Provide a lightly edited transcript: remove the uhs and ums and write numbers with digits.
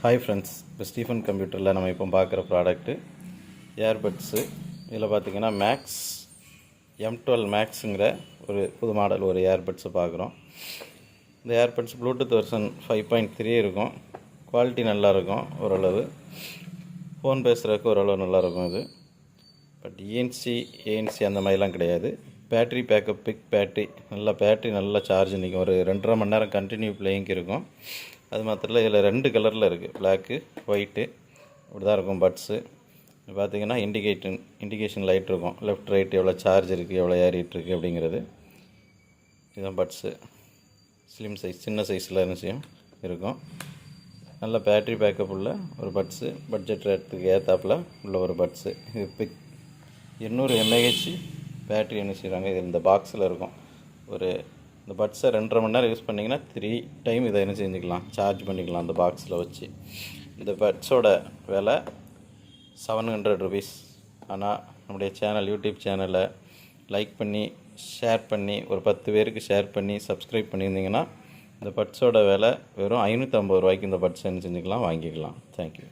Hi friends, இப்போ Stephen கம்ப்யூட்டரில் நம்ம இப்போ பார்க்குற ப்ராடக்ட்டு ஏர்பட்ஸு. இதில் பார்த்திங்கன்னா மேக்ஸ் M12 மேக்ஸுங்கிற ஒரு புது மாடல் ஒரு ஏர்பட்ஸை பார்க்குறோம். இந்த ஏர்பட்ஸ் ப்ளூடூத் வெர்ஷன் 5.3 இருக்கும். குவாலிட்டி நல்லாயிருக்கும், ஓரளவு ஃபோன் பேசுகிறதுக்கு ஓரளவு நல்லாயிருக்கும் இது. பட் ஏஎன்சி அந்த மாதிரிலாம் கிடையாது. பேட்ரி பேக்கப், பிக் பேட்ரி, நல்லா சார்ஜ் நிற்கும். ஒரு 2.5 மணி நேரம் கண்டினியூ பிளேயிங்க்கு இருக்கும். அது மாத்திரம் இல்லை, இதில் 2 கலரில் இருக்குது, பிளாக்கு ஒயிட்டு. இப்படி தான் இருக்கும் பட்ஸு. பார்த்திங்கன்னா இண்டிகேஷன் லைட் இருக்கும், லெஃப்ட் ரைட் எவ்வளோ சார்ஜ் இருக்குது, எவ்வளோ ஏறிட்டுருக்கு அப்படிங்கிறது. இதுதான் பட்ஸு. ஸ்லிம் சைஸ், சின்ன சைஸில் நிச்சயம் இருக்கும். நல்ல பேட்ரி பேக்கப் உள்ள ஒரு பட்ஸு, பட்ஜெட் ரேட்டுக்கு ஏற்றாப்பில் உள்ள ஒரு பட்ஸு. இது 200 mAh பேட்ரி என்ன செய்கிறாங்க, இது இந்த பாக்ஸில் இருக்கும். இந்த பட்ஸை 2.5 மணி நேரம் யூஸ் பண்ணிங்கன்னா 3 டைம் இதை என்ன செஞ்சுக்கலாம், சார்ஜ் பண்ணிக்கலாம் அந்த பாக்ஸில் வச்சு. இந்த பட்ஸோட விலை 700 rupees. ஆனால் நம்முடைய யூடியூப் சேனலை லைக் பண்ணி ஷேர் பண்ணி ஒரு 10 பேருக்கு ஷேர் பண்ணி சப்ஸ்கிரைப் பண்ணியிருந்தீங்கன்னா இந்த பட்ஸோட விலை வெறும் 550 ரூபாய்க்கு இந்த பட்ஸை என்ன செஞ்சுக்கலாம், வாங்கிக்கலாம். தேங்க்யூ.